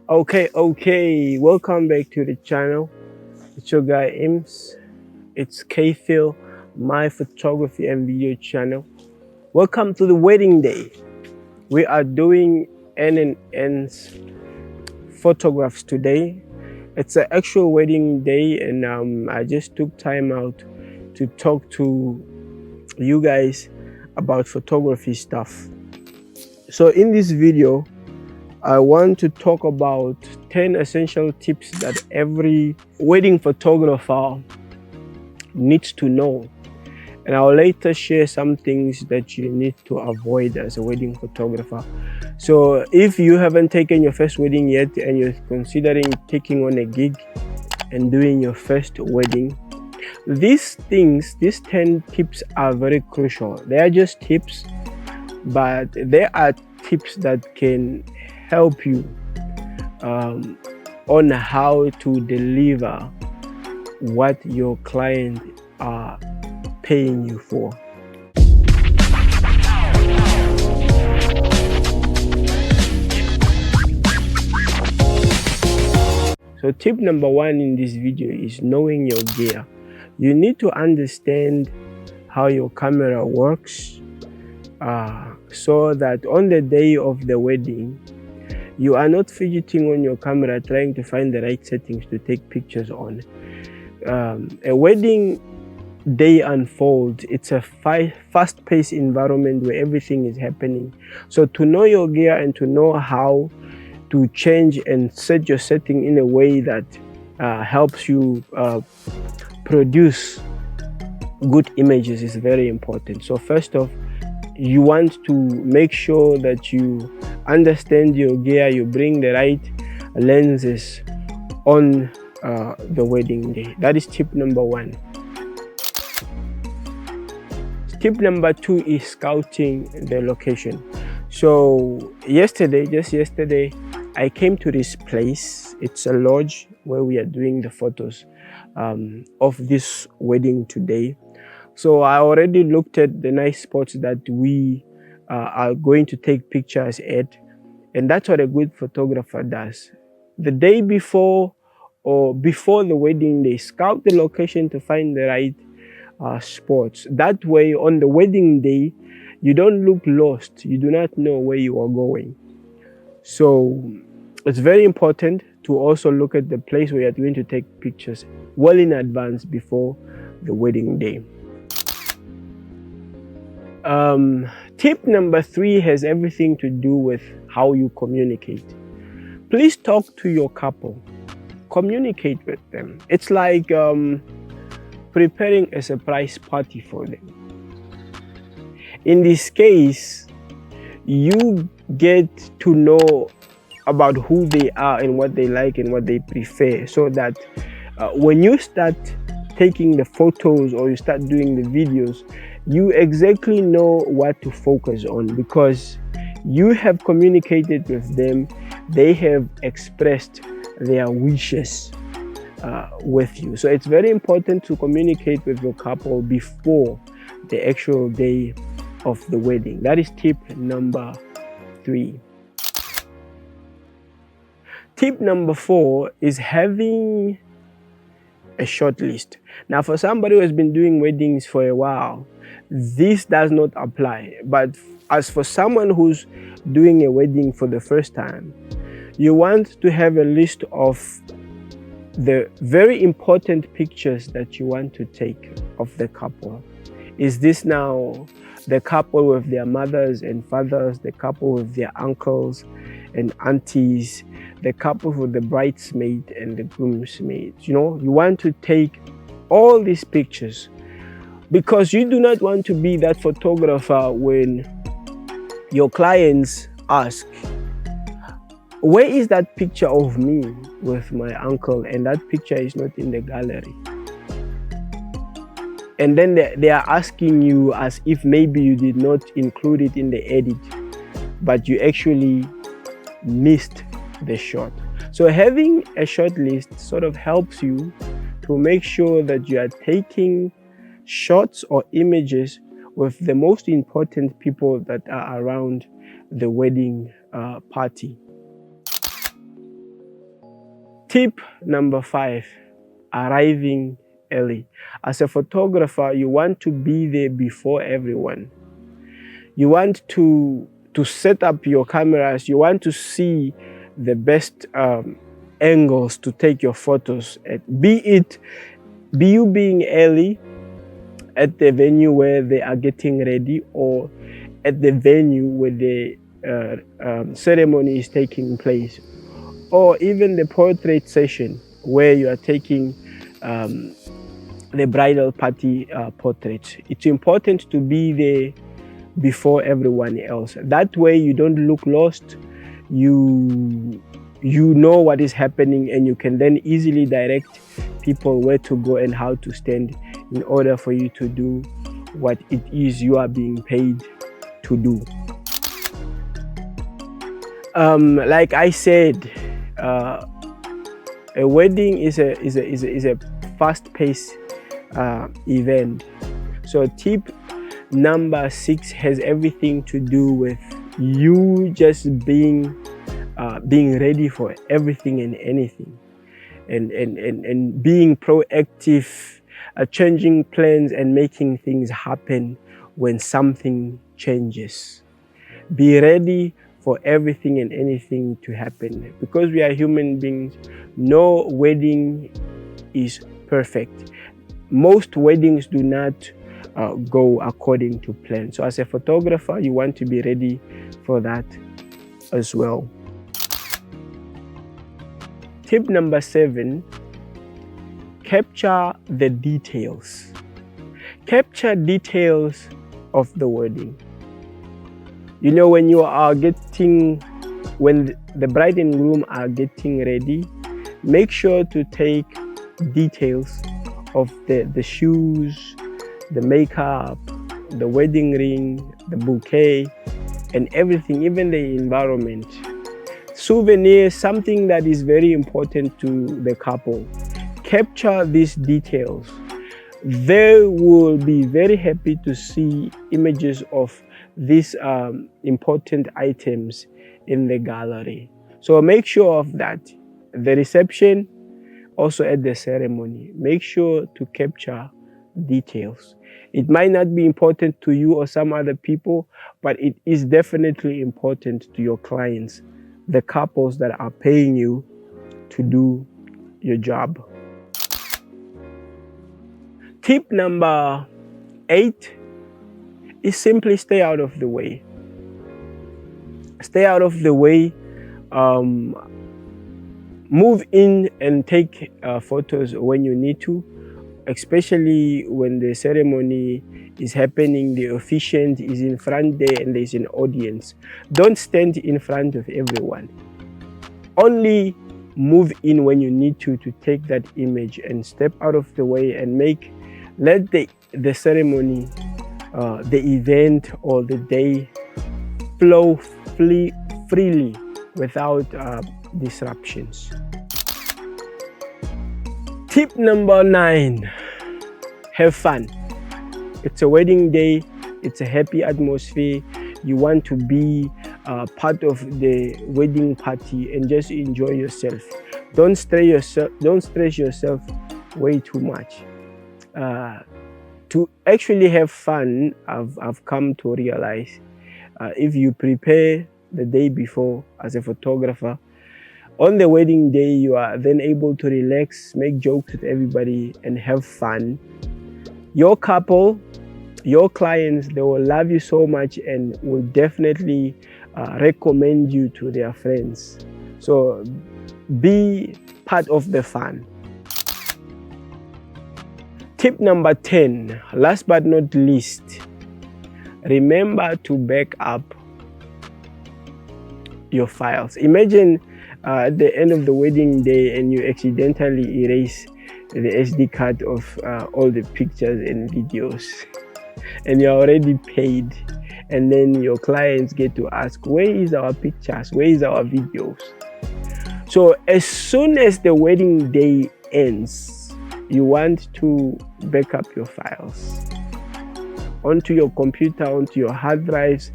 Okay. Welcome back to the channel. It's your guy Ims. It's K-Phil, my photography and video channel. Welcome to the wedding day. We are doing N&N's photographs today. It's an actual wedding day, and I just took time out to talk to you guys about photography stuff. So in this video, I want to talk about 10 essential tips that every wedding photographer needs to know. And I'll later share some things that you need to avoid as a wedding photographer. So if you haven't taken your first wedding yet and you're considering taking on a gig and doing your first wedding, these 10 tips are very crucial. They are just tips, but they are tips that can help you on how to deliver what your client are paying you for. So tip number one in this video is knowing your gear. You need to understand how your camera works so that on the day of the wedding, you are not fidgeting on your camera trying to find the right settings to take pictures on. A wedding day unfolds. It's a fast-paced environment where everything is happening. So to know your gear and to know how to change and set your setting in a way that helps you produce good images is very important. So first off, you want to make sure that you understand your gear, you bring the right lenses on the wedding day. That is tip number one. Tip number two is scouting the location. So just yesterday, I came to this place. It's a lodge where we are doing the photos of this wedding today. So I already looked at the nice spots that we are going to take pictures at, and that's what a good photographer does. The day before or before the wedding, they scout the location to find the right spots. That way, on the wedding day, you don't look lost. You do not know where you are going. So it's very important to also look at the place where you're going to take pictures well in advance before the wedding day. Tip number three has everything to do with how you communicate. Please talk to your couple. Communicate with them. It's like preparing a surprise party for them. In this case, you get to know about who they are and what they like and what they prefer, so that when you start taking the photos or you start doing the videos, you exactly know what to focus on, because you have communicated with them. They have expressed their wishes with you. So it's very important to communicate with your couple before the actual day of the wedding. That is tip number three. Tip number four is having a short list. Now, for somebody who has been doing weddings for a while, this does not apply. But as for someone who's doing a wedding for the first time, you want to have a list of the very important pictures that you want to take of the couple. Is this now the couple with their mothers and fathers, the couple with their uncles and aunties, the couple with the bridesmaid and the groomsmaid? You know, you want to take all these pictures, because you do not want to be that photographer when your clients ask, where is that picture of me with my uncle, and that picture is not in the gallery? And then they are asking you as if maybe you did not include it in the edit, but you actually missed the shot. So having a short list sort of helps you to make sure that you are taking shots or images with the most important people that are around the wedding party. Tip number 5, arriving early. As a photographer, you want to be there before everyone. You want to set up your cameras. You want to see the best angles to take your photos. Be you being early at the venue where they are getting ready, or at the venue where the ceremony is taking place, or even the portrait session where you are taking the bridal party portraits. It's important to be there before everyone else. That way you don't look lost. You know what is happening, and you can then easily direct people where to go and how to stand in order for you to do what it is you are being paid to do. Like I said, a wedding is a fast-paced event. So tip number 6 has everything to do with you just being ready for everything and anything, and being proactive, changing plans and making things happen when something changes. Be ready for everything and anything to happen, because we are human beings. No wedding is perfect. Most weddings do not go according to plan. So as a photographer, you want to be ready for that as well. Tip number 7, capture the details. Capture details of the wedding. You know, when the bride and groom are getting ready, make sure to take details of the shoes, the makeup, the wedding ring, the bouquet, and everything, even the environment. Souvenirs, something that is very important to the couple. Capture these details. They will be very happy to see images of these important items in the gallery. So make sure of that. The reception, also at the ceremony, make sure to capture details. It might not be important to you or some other people, but it is definitely important to your clients, the couples that are paying you to do your job. Tip number 8 is simply stay out of the way. Stay out of the way. Move in and take photos when you need to, especially when the ceremony is happening, the officiant is in front there and there's an audience. Don't stand in front of everyone. Only move in when you need to take that image, and step out of the way and let the ceremony, the event or the day flow freely without disruptions. Tip number 9, have fun. It's a wedding day, it's a happy atmosphere. You want to be part of the wedding party and just enjoy yourself. Don't stress yourself way too much. To actually have fun, I've come to realize, if you prepare the day before as a photographer, on the wedding day you are then able to relax, make jokes with everybody and have fun. Your couple, your clients, they will love you so much and will definitely recommend you to their friends. So be part of the fun. Tip number 10, last but not least, remember to back up your files. Imagine at the end of the wedding day and you accidentally erase the SD card of all the pictures and videos, and you're already paid, and then your clients get to ask, where is our pictures, where is our videos? So as soon as the wedding day ends, you want to back up your files onto your computer, onto your hard drives.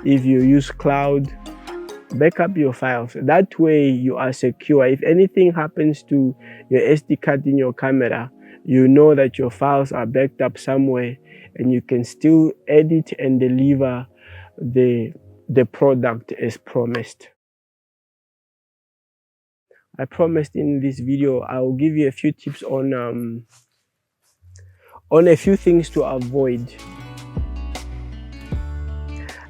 If you use cloud, back up your files. That way you are secure. If anything happens to your SD card in your camera, you know that your files are backed up somewhere and you can still edit and deliver the product as promised. I promised in this video I will give you a few tips on a few things to avoid.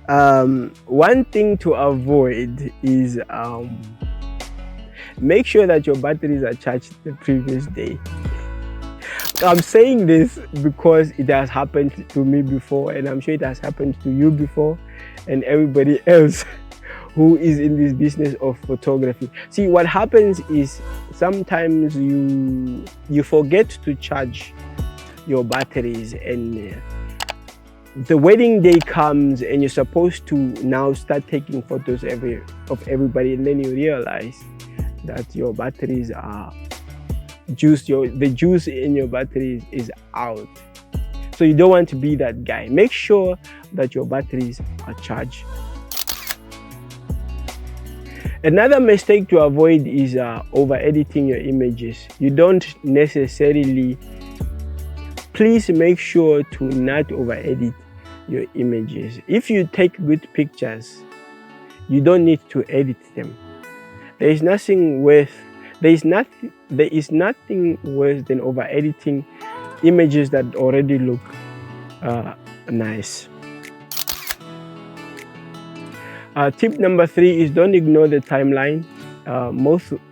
One thing to avoid is make sure that your batteries are charged the previous day. I'm saying this because it has happened to me before, and I'm sure it has happened to you before and everybody else who is in this business of photography. See, what happens is sometimes you forget to charge your batteries, and the wedding day comes and you're supposed to now start taking photos of everybody, and then you realize that your batteries are the juice in your batteries is out. So you don't want to be that guy. Make sure that your batteries are charged. Another mistake to avoid is over editing your images. You don't necessarily, please make sure to not over edit your images. If you take good pictures, you don't need to edit them. There is nothing worse than over editing images that already look nice. Tip number 3 is don't ignore the timeline.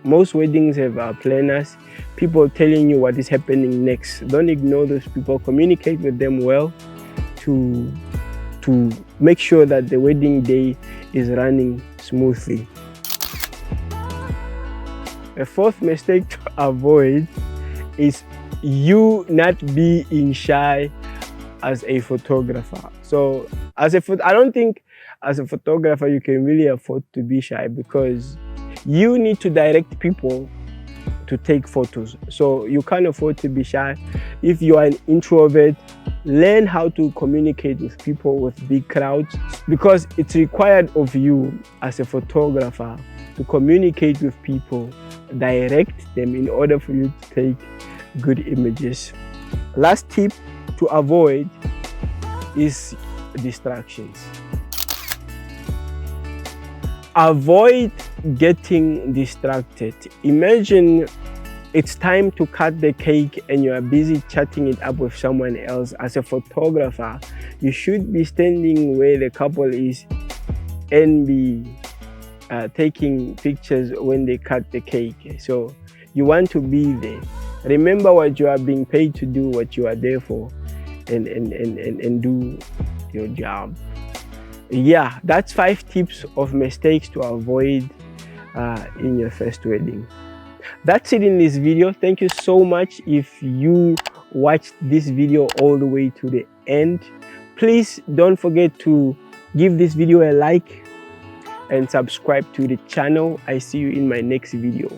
Most weddings have planners, people telling you what is happening next. Don't ignore those people. Communicate with them well to make sure that the wedding day is running smoothly. A fourth mistake to avoid is you not being shy as a photographer. So I don't think as a photographer you can really afford to be shy, because you need to direct people to take photos. So you can't afford to be shy. If you are an introvert, learn how to communicate with people, with big crowds, because it's required of you as a photographer to communicate with people, direct them in order for you to take good images. Last tip to avoid is distractions. Avoid getting distracted. Imagine it's time to cut the cake and you are busy chatting it up with someone else. As a photographer, you should be standing where the couple is and be taking pictures when they cut the cake. So you want to be there. Remember what you are being paid to do, what you are there for, and do your job. Yeah, that's 5 tips of mistakes to avoid in your first wedding. That's it in this video. Thank you so much if you watched this video all the way to the end. Please don't forget to give this video a like and subscribe to the channel. I see you in my next video.